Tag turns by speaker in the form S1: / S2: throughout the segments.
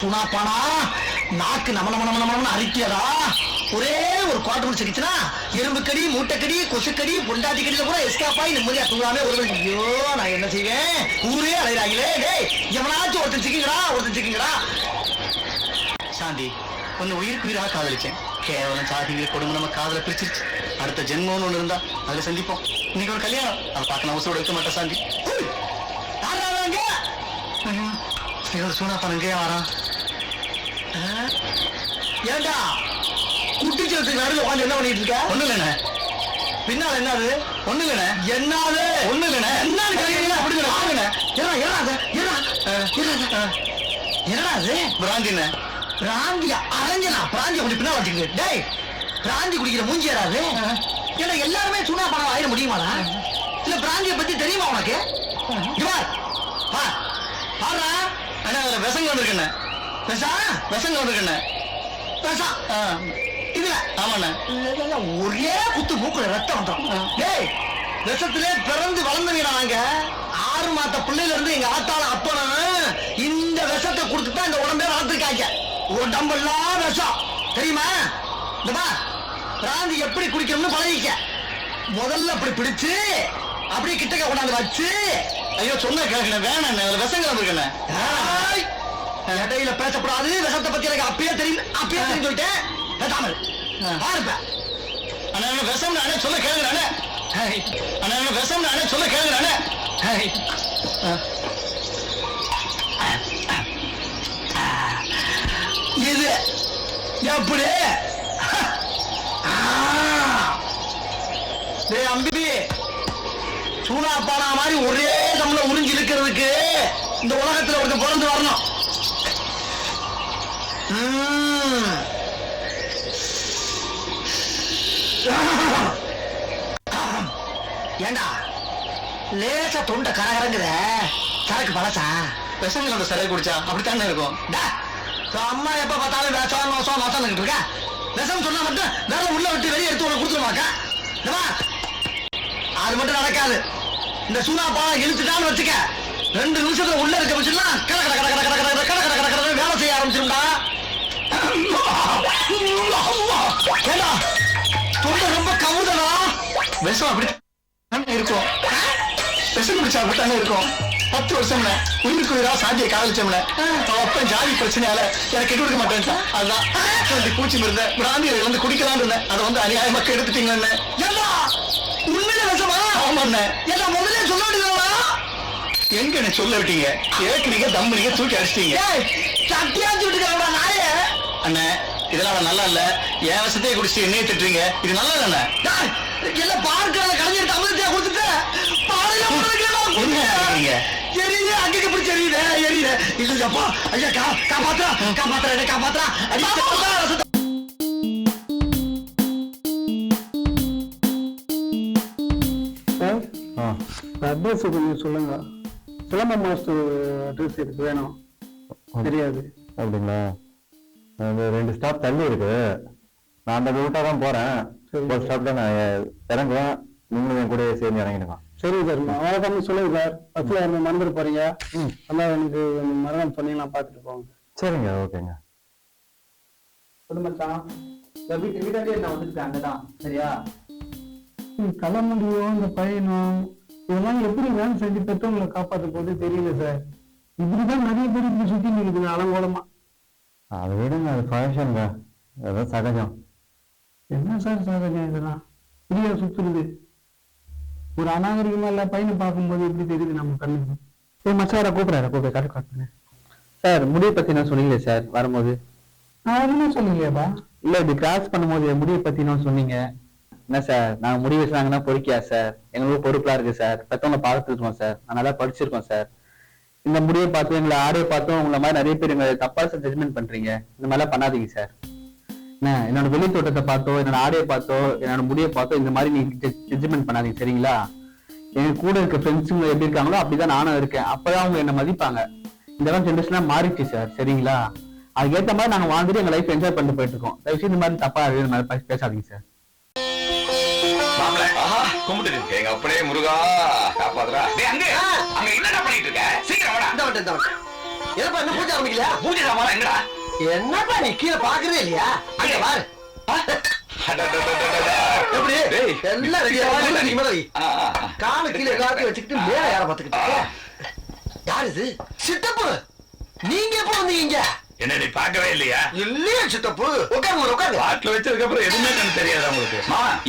S1: சுனாப்பானா நாக்கு நம நம நம நம அரிக்கியதா ஒரே ஒரு குவார்டர் முடிச்சுக்கிச்சுனா எறும்பு கடி மூட்டைக்கடி கொசுக்கடி பொண்டாட்டி கடியில கூட எஸ்கேப் ஆகி நிம்மதியா தூங்காமே ஒரு ஐயோ நான் என்ன செய்வேன் ஊரே அலைகிறாங்களே டேய் எவனாச்சும் ஒருத்தன் சிக்கிங்கடா சாந்தி ஒன்னு உயிருக்கு உயிராக காதலிச்சேன் கேவலம் சாதிங்க கொடுமை நம்ம காதல பிரிச்சிருச்சு அடுத்த ஜென்மம்னு ஒண்ணு இருந்தா அதுல சந்திப்போம் இன்னைக்கு ஒரு கல்யாணம் அதை பார்க்க நான் உசோட இருக்க மாட்டேன் சாந்தி சூனாப்பான் எங்கேயா வரான் ஏண்டா குட்டிச்சலத்துக்கு நடுவில் உட்காந்து என்ன பண்ணிட்டு இருக்க ஒண்ணு இல்லைண்ணே பின்னால என்னது ஒண்ணு இல்லைண்ணே என்னது ஒண்ணு இல்லைண்ணே என்னது பிராந்திண்ணே பிராந்தியா அரஞ்சனா பிராந்திய கொஞ்சம் பின்னால வச்சுக்க டேய் பிராந்தி குடிக்கிற மூஞ்சி ஏறாது ஏன்னா எல்லாருமே சூனா பணம் ஆயிட முடியுமாடா இல்ல பிராந்திய பத்தி தெரியுமா உனக்கு பாடுறா அண்ணா அதுல விஷங்க வந்திருக்கண்ணே விஷங்க வந்திருக்கண்ணே இதுல ஆமாண்ணே ஒரே குத்து மூக்குல ரத்தம் வந்துடும் டேய் விஷத்திலே பிறந்து வளர்ந்தவீடா நாங்க 6 மாத பிள்ளையில இருந்து எங்க ஆத்தால அப்பனும் இந்த விஷத்தை கொடுத்துதான் இந்த உடம்பே வளர்த்துருக்காங்க உடம்பெல்லாம் விஷம் தெரியுமா இந்த பிராந்தி எப்படி குடிக்கணும்னு பழகிக்க முதல்ல அப்படி பிடிச்சு அப்படியே கிட்டக்க கொண்டாந்து வச்சு ஐயோ சொன்ன கேட்கல வேணாண்ணே அதுல விஷங்க வந்திருக்கண்ணே இடையில பேசப்படாது விஷத்தை பத்தி எனக்கு அப்பயே தெரியும் சொல்லிட்டேன் பேசாமல் பாருப்ப அண்ணா விஷம் நானே சொல்ல கேளுங்க அண்ணா விஷம் நானே சொல்ல கேளுங்க இது எப்படி அம்பி சூனா பானா மாதிரி ஒரே நம்மள உறிஞ்சி இருக்கிறதுக்கு இந்த உலகத்துல ஒருத்தர் பிறந்து வரணும் ஏண்டா லேசா தொண்டை கரகரங்குத சரக்கு பழசா விஷங்களோட சரக்கு குடிச்சா அப்படித்தானே இருக்கும் அம்மா எப்ப பார்த்தாலும் விஷம் நோசம் நோசம் இருக்க விஷம் சொன்னா மட்டும் வேற உள்ள விட்டு வெளியே எடுத்து உனக்கு கொடுத்துருவாக்கா அது மட்டும் நடக்காது இந்த சூனா பாலம் இழுத்துட்டான்னு வச்சுக்க 2 நிமிஷத்துல உள்ள இருக்க வச்சுலாம் கட கட கட கட கட கட கட கட கட வேலை செய்ய ஆரம்பிச்சிருந்தா தொண்டை ரொம்ப கவுதனா விஷம் அப்படி இருக்கும் விஷம் குடிச்சா அப்படித்தானே இருக்கும் 10 வருஷம் உயிருக்கு உயிரா சாந்தியை காதலிச்சோம்ல அப்ப ஜாதி பிரச்சனையால எனக்கு கெட்டு கொடுக்க மாட்டேன் அதுதான் பூச்சி மருந்த பிராந்தியை இருந்து குடிக்கலான்னு இருந்தேன் அதை வந்து அநியாயமா கெடுத்துட்டீங்கன்னு உண்மையில விஷமா ஆமாண்ணே ஏன்னா முதல்ல சொல்ல வேண்டியதா எங்க என்ன சொல்ல விட்டீங்க கேக்குறீங்க தம்புனீங்க தூக்கி அடிச்சிட்டீங்க சட்டியாச்சு விட்டுக்கிறா நாய அண்ணே இதெல்லாம் நல்லா இல்ல என் விஷத்தையே குடிச்சு என்னையே திட்டுறீங்க இது நல்லா இல்ல எல்லாம் பார்க்கறத கலைஞர் தமிழத்தையா கொடுத்துட்டு எரியுது அங்கே பிடிச்சி எரியுது இல்லப்பா ஐயா காப்பாத்துறா
S2: அட்ரஸ் கொஞ்சம் சொல்லுங்க சிலம்ப மாஸ்டர் அட்ரஸ் எனக்கு வேணும் தெரியாது
S3: அப்படிங்களா 2 ஸ்டாப் தள்ளி இருக்கு நான் அந்த ரூட்டா தான் போறேன் ஒரு ஸ்டாப்ல நான் இறங்குவேன் நீங்களும் என் கூட சேர்ந்து இறங்கிடுவான்
S2: சரி சார் அவ்வளோதான் சொல்லுங்க சார் பஸ்ல என்ன மறந்துட்டு போறீங்க அதான் எனக்கு மரணம் சொன்னீங்கன்னா பார்த்துட்டு போங்க
S3: சரிங்க ஓகேங்க
S4: மச்சான் வீட்டாண்டே நான் வந்துருக்கேன் அங்கதான் சரியா
S2: தலைமுடியும் இந்த பையனும் இதெல்லாம் எப்படி வேலை செஞ்சு பெற்றவங்களை காப்பாற்ற போது தெரியல சார் இப்படிதான் நிறைய பேர் இப்படி சுத்தி நிற்குது அலங்கோலமா
S3: அதை விடுங்க அது ஃபங்க்ஷன்ங்க அதான் சகஜம்
S2: என்ன சார் சகஜம் இதெல்லாம் இப்படியா சுத்துறது ஒரு அநாகரிகமா இல்ல பையனை பார்க்கும்போது எப்படி தெரியுது நம்ம கண்ணுக்கு மச்சார கூப்பிடுறாரு காட்டுங்க
S4: சார் முடிவை பத்தி நான் சொன்னீங்களே சார் வரும்போது
S2: நான் என்ன சொன்னீங்கப்பா
S4: இல்ல இப்படி கிராஸ் பண்ணும்போது முடிவை பத்தி நான் சொன்னீங்க என்ன சார் நாங்க முடிவு வச்சாங்கன்னா பொறுக்கியா சார் எங்களுக்கு பொறுப்பா இருக்கு சார் பெத்தவங்களை பார்த்துருக்கோம் சார் நான் நல்லா படிச்சிருக்கோம் சார் இந்த முடிவை பார்த்து எங்களை ஆடியோ பார்த்தோம் உங்களை மாதிரி நிறைய பேர் எங்களை தப்பா சார் ஜட்மெண்ட் பண்றீங்க இந்த மாதிரிலாம் பண்ணாதீங்க சார் என்ன என்னோட வெளி தோட்டத்தை பார்த்தோ என்னோட ஆடியோ பார்த்தோ என்னோட முடிவை பார்த்தோ இந்த மாதிரி நீங்க ஜட்மெண்ட் பண்ணாதீங்க சரிங்களா எங்க கூட இருக்க ஃப்ரெண்ட்ஸுங்க எப்படி இருக்காங்களோ அப்படிதான் நானும் இருக்கேன் அப்பதான் அவங்க என்ன மதிப்பாங்க இந்த ஜென்ரேஷனா மாறிடுச்சு சார் சரிங்களா அதுக்கேற்ற மாதிரி நாங்க வாழ்ந்துட்டு எங்க லைஃப் என்ஜாய் பண்ணிட்டு போயிட்டு இருக்கோம் தயவுசெய்து இந்த மாதிரி தப்பா இந்த மாதிரி பேசாதீங்க சார்
S5: கும்பிட்டு எங்க அப்படியே முருகா காப்பாத்துறா அங்க என்னடா பண்ணிட்டு இருக்க சீக்கிரம் வாடா
S1: இந்த என்னப்பா என்ன பூஜை ஆரம்பிக்கல?
S5: பூஜை சாமான் எங்கடா?
S1: என்னப்பா நீ கீழே பாக்குறதே இல்லையா? அங்க பாரு. எப்படி
S5: டேய்.
S1: எல்லாம் ரெடியா கால கீழே காட்டி வச்சுக்கிட்டு மேல யார பாத்துக்கிட்டு யாரு இது? சித்தப்பு, நீங்க எப்ப வந்தீங்க?
S5: என்ன நீ பார்க்கவே இல்லையா?
S1: இல்லையா சித்தப்பு? உட்காருங்க உட்காருங்க.
S5: பாட்டில் வச்சதுக்கு அப்புறம் எதுவுமே கண்ணு தெரியாது உங்களுக்கு.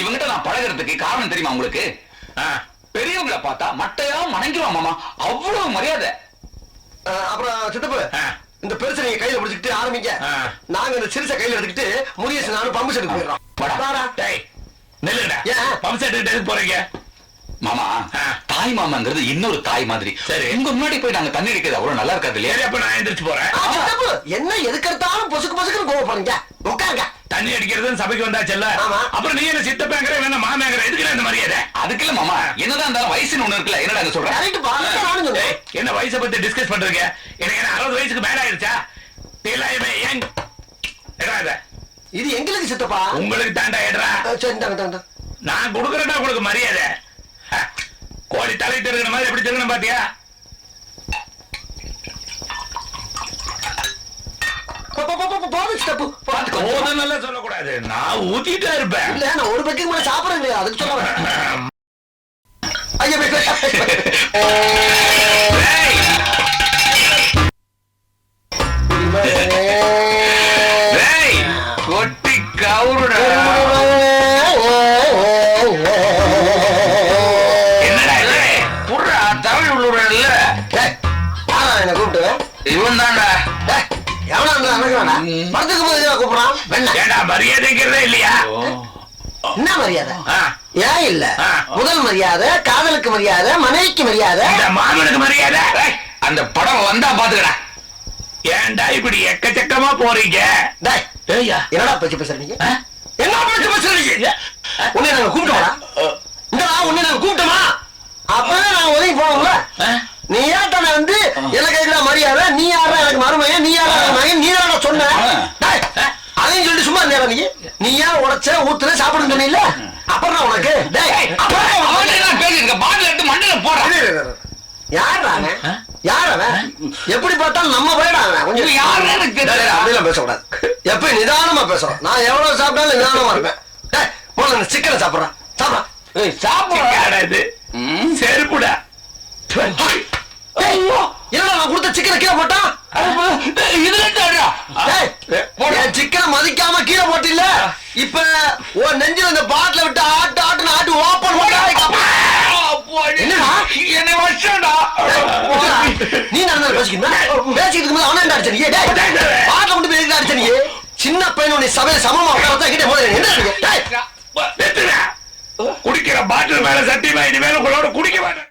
S5: இவங்கிட்ட நான் பழகிறதுக்கு காரணம் தெரியுமா உங்களுக்கு? பெரியவங்களை பார்த்தா மட்டையா மணங்கிடுவான் மாமா, அவ்வளவு மரியாதை.
S1: அப்புறம் சித்தப்பு, இந்த பெருசை நீங்க கையில பிடிச்சிக்கிட்டு ஆரம்பிங்க. நாங்க இந்த சிறுசை கையில எடுத்துக்கிட்டு முனியேசன் நானும் பம்பு செட்டுக்கு போயிடுறோம்.
S5: நெல்லுடா,
S1: ஏன்
S5: பம்பு செட்டு எதுக்கு போறீங்க? மாமா, தாய் மாமாங்கிறது இன்னொரு தாய் மாதிரி. சரி, உங்க முன்னாடி போய் நாங்க தண்ணி அடிக்கிறது அவ்வளவு நல்லா இருக்காது இல்லையா? அப்ப நான் எந்திரிச்சு போறேன்.
S1: சித்தப்பு, என்ன எதுக்கெடுத்தாலும் பொசுக்கு பொசுக்குன்னு கோவப்படுறீங்க. உட்காருங்க.
S5: தண்ணி அடிக்கிறது சபைக்கு வந்தாச்சல்ல, அப்புறம் நீ என்ன சித்தப்பேங்கிற வேணா மாமேங்கிற, எதுக்கு இந்த மரியாதை? அதுக்கு இல்ல மாமா, என்னதான் இருந்தாலும் வயசுன்னு ஒண்ணு இருக்குல்ல, என்னடா சொல்றேன்? என்ன வயசை பத்தி டிஸ்கஸ் பண்றீங்க? எனக்கு என்ன 60 வயசுக்கு மேல ஆயிருச்சா?
S1: இது எங்களுக்கு சித்தப்பா.
S5: உங்களுக்கு தாண்டா ஏடுறா. நான் கொடுக்கறேன்டா உங்களுக்கு மரியாதை. கோழி தலை திருகிற மாதிரி எப்படி திருகணும் பாத்தியா? நல்லா சொல்லக்கூடாது, நான் ஊத்திட்டே இருப்பேன்.
S1: இல்ல நான் ஒரு பக்கம் கூட சாப்பிடறேன் இல்லையா, அதுக்கு சொல்ல.
S5: கொட்டி கவுருடா. என்னடா இது? புர்ரா தமிழ் உள்ளூர் இல்ல.
S1: என்ன கூப்பிட்டு
S5: இவன் தான்டா. மரியாதைங்கிறதே இல்லையா?
S1: என்ன மரியாதை? ஏன் இல்ல? முதல் மரியாதை காதலுக்கு மரியாதை, மனைவிக்கு மரியாதை,
S5: மாமனுக்கு மரியாதை. அந்த படம் வந்தா பாத்துக்கடா. ஏன்டா இப்படி எக்கச்சக்கமா போறீங்க?
S1: என்னடா பேச்சு பேசுறீங்க? என்ன பேச்சு பேசுறீங்க? உன்னை நாங்க கூப்பிட்டோமா? உன்னை நாங்க கூப்பிட்டோமா? அப்பவே நாங்க ஒதுங்கி போனோம்ல. நீ ஏன் தானே வந்து எனக்கு கேட்கிற மரியாதை, நீ யாரா எனக்கு மருமைய, நீ யாரா மகன், நீ யாரா சொன்ன? அதையும் சொல்லிட்டு சும்மா இருந்தா நீ ஏன் உடைச்ச ஊத்துல சாப்பிடுன்னு சொன்னீங்கல்ல, அப்புறம் உனக்கு
S5: பாட்டில் எடுத்து மண்ணில போடுறேன்.
S1: யார் அவன்? எப்படி பார்த்தாலும் நம்ம போயிடான். கொஞ்சம் யாரும் பேசக்கூடாது. எப்ப நிதானமா பேசுறோம். நான் எவ்வளவு சாப்பிட்டாலும் நிதானமா இருப்பேன். போல சிக்கனை சாப்பிடுறேன்.
S5: சாப்பிடாது செருப்புடா.
S1: என்னடா நான் கொடுத்த சிக்கனை கீழே போட்டான்? சிக்கனை மதிக்காம கீழே போட்டில்ல. இப்ப உன் நெஞ்சில இந்த பாட்டில விட்டு ஆட்டு ஆட்டு ஆட்டு ஓப்பன்
S5: என்ன வருஷம்டா.
S1: நீ நான் பேசிக்கிட்டு அவன அடிச்ச நீ பாட்டில மட்டும் பேசி அடிச்ச நீ. சின்ன பையன் உன்னை சபையில சமமா உட்கார கிட்டே போல என்ன
S5: குடிக்கிற பாட்டில் மேல சத்தியமா இனிமேல உங்களோட குடிக்க மாட்டேன்.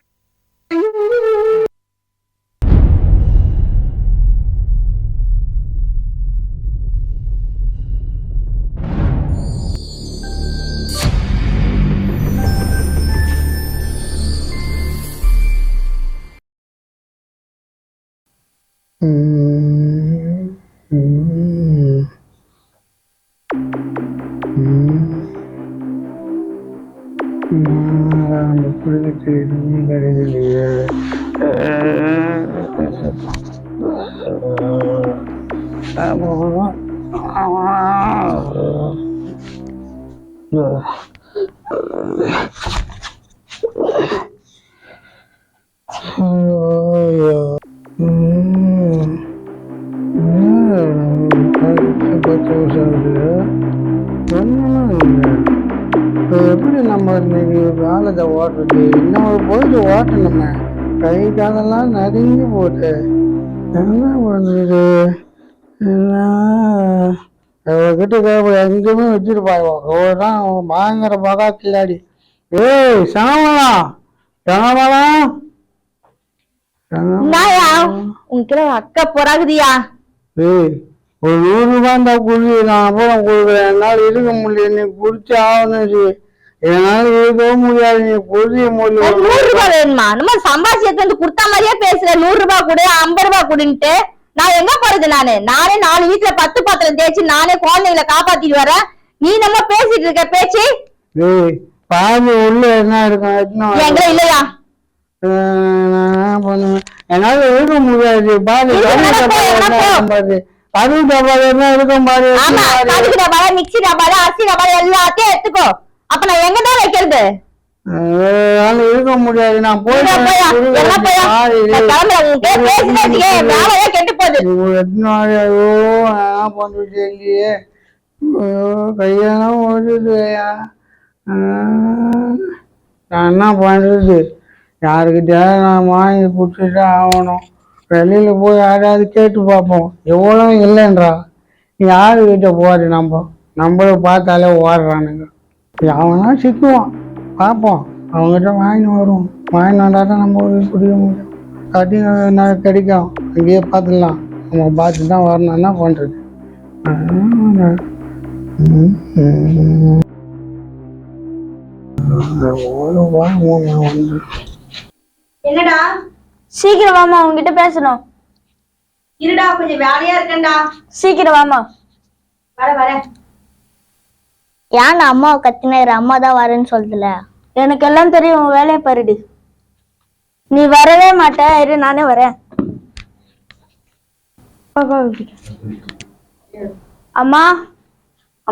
S2: எப்படி நம்ம இன்னைக்கு காலத்தை ஓட்டுறது? இன்னும் போயிட்டு ஓட்டணுமே, கை காலெல்லாம் நடுங்கி போட்டு என்ன பண்ணுறது? கிட்ட எங்கேயுமே வச்சிருப்பாங்க. ஒவ்வொருதான் பயங்கர பகா கில்லாடி. ஏய் சாமலாம் சாமலாம்
S6: உனக்கு அக்கா போறாகுதியா?
S2: ஏய் ஒரு 100 ரூபாய் இருந்தா குடி, நான் அப்புறம் கொடுக்குறேன். என்னால் இருக்க முடியல, நீ குடிச்சு ஆகணும். என்னால இருக்க முடியாது, நீ குடிய முடியும்.
S6: 100 ரூபாய் வேணுமா? நம்ம சம்பாதிச்சு வந்து குடுத்த மாதிரியே பேசுற. 100 ரூபாய் கொடு, 50 ரூபாய் கொடுன்ட்டு நான் எங்க போறது? நானே 4 வீட்டுல 10 பாத்திரம் தேய்ச்சி நானே குழந்தைகளை காப்பாத்திட்டு வரேன். நீ நம்ம பேசிட்டு இருக்க பேச்சு.
S2: ஏய் பாதி உள்ள என்ன இருக்கும்?
S6: எங்க இல்லையா?
S2: பண்ணுவேன் என்னால இருக்க முடியாது பாரு கருவு டப்பால என்ன இருக்கும் பாரு
S6: ஆமா கடுகு டப்பால மிக்ஸி டப்பால அரிசி டப்பால எல்லாத்தையும் எடுத்துக்கோ அப்ப நான் எங்க தான் வைக்கிறது
S2: இருக்க முடியாது நான்
S6: கெட்டு போகுது
S2: பண்றது இல்லையே கையெல்லாம் ஓடுதுயா நான் என்ன பண்றது யாருக்கிட்டயாவது நான் வாங்கி குடிச்சுட்டு ஆகணும் வெளியில போய் யாராவது கேட்டு பார்ப்போம் எவ்வளோ இல்லைன்றா யாருக்கிட்ட போறது நம்மள பார்த்தாலே ஓடுறானுங்க அவனா சிக்குவான் பார்ப்போம் அவங்ககிட்ட வாங்கிட்டு வருவோம் வாங்கிட்டு வந்தாதான் நம்ம குடிக்க முடியும் கட்டி கிடைக்கும் அங்கேயே பார்த்துடலாம் நம்ம பார்த்து தான் வரணும் என்ன பண்ணுறது
S6: என்னடா
S7: சீக்கிரம் வாமா உங்ககிட்ட பேசணும்.
S6: இருடா கொஞ்சம் வேலையா இருக்கேன்டா.
S7: சீக்கிரம் வாமா.
S6: வர
S7: ஏன் அம்மாவை கத்தினாரு? அம்மா தான் வரேன்னு சொல்லுதுல. எனக்கு எல்லாம் தெரியும், உன் வேலையை பாருடி. நீ வரவே மாட்ட, இரு நானே வரேன். அம்மா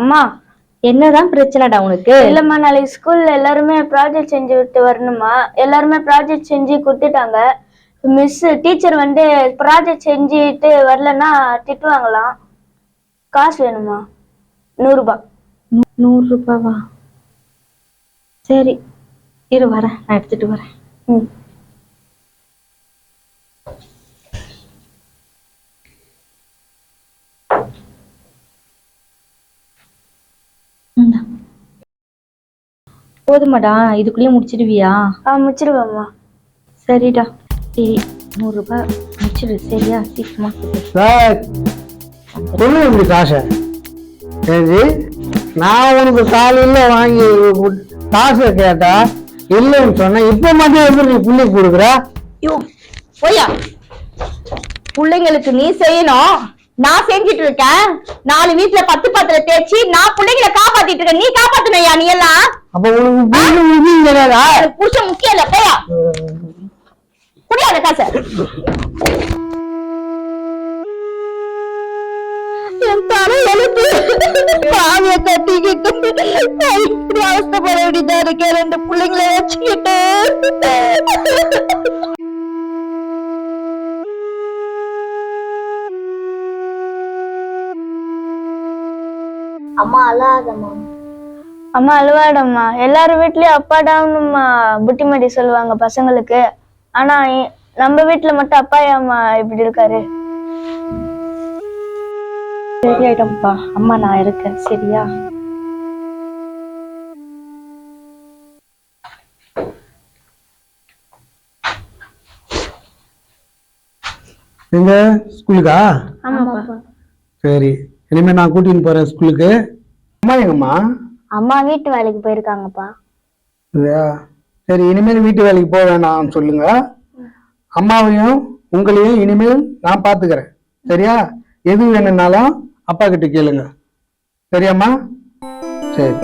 S7: அம்மா
S6: என்னதான் பிரச்சனைடா உனக்கு?
S7: இல்லம்மா, நாளைக்கு ஸ்கூல்ல எல்லாருமே ப்ராஜெக்ட் செஞ்சு விட்டு வரணுமா. எல்லாருமே ப்ராஜெக்ட் செஞ்சு கொடுத்துட்டாங்க. மிஸ் டீச்சர் வந்து ப்ராஜெக்ட் செஞ்சுட்டு வரலன்னா திட்டுவாங்களாம். காசு வேணுமா? 100 ரூபாய்.
S6: 100 ரூபாவா? சரி இரு வரேன், நான் எடுத்துட்டு வரேன். போதுமாடா? இதுக்குள்ளேயே முடிச்சிடுவியா?
S7: முடிச்சிடுவாம்மா.
S6: சரிடா, சரி 100 ரூபாய் முடிச்சிடு. சரியா? சீக்கிரமா
S2: சொல்லு காசை. சரி, நான் உனக்கு காலையில வாங்கி காசை கேட்டா இல்லைன்னு சொன்னேன். இப்ப மட்டும் எப்படி நீ புள்ளி கொடுக்குற?
S6: போயா, பிள்ளைங்களுக்கு நீ செய்யணும், நான் செஞ்சிட்டு இருக்கேன். 4 வீட்டுல 10 பாத்திரம் தேய்ச்சி நான் பிள்ளைங்களை காப்பாத்திட்டு இருக்கேன். நீ காப்பாத்தணையா? நீ எல்லாம்
S2: அப்ப உனக்கு
S6: புருஷன் முக்கியம் இல்ல. போயா, குடியாத காசை. என் தலை எழுத்து பாவிய கட்டிக்கிட்டு இப்படி அவஸ்தப்பட வேண்டியதா இருக்கேன். 2 பிள்ளைங்களை வச்சுக்கிட்டு.
S7: அம்மா அழாதம்மா.
S8: அம்மா அழுவாடம்மா. எல்லாரும் வீட்லயும் அப்பாடாம்மா புட்டிமடி சொல்லுவாங்க பசங்களுக்கு. ஆனா நம்ம வீட்டுல மட்டும் அப்பா அம்மா இப்படி இருக்காரு.
S6: சரியாயிட்டோம்ப்பா, அம்மா நான் இருக்கேன். சரியா?
S2: எங்க ஸ்கூலுக்கா?
S8: ஆமாப்பா.
S2: சரி, இனிமே நான் கூட்டின்னு போறேன் ஸ்கூலுக்கு. அம்மா எங்கம்மா?
S7: அம்மா வீட்டு வேலைக்கு போயிருக்காங்கப்பா.
S2: சரி, இனிமேல் வீட்டு வேலைக்கு போக வேணாம் சொல்லுங்க. அம்மாவையும் உங்களையும் இனிமேல் நான் பாத்துக்கிறேன். சரியா? எது வேணும்னாலும் அப்பா கிட்ட கேளுங்க. சரியாம்மா? சரி.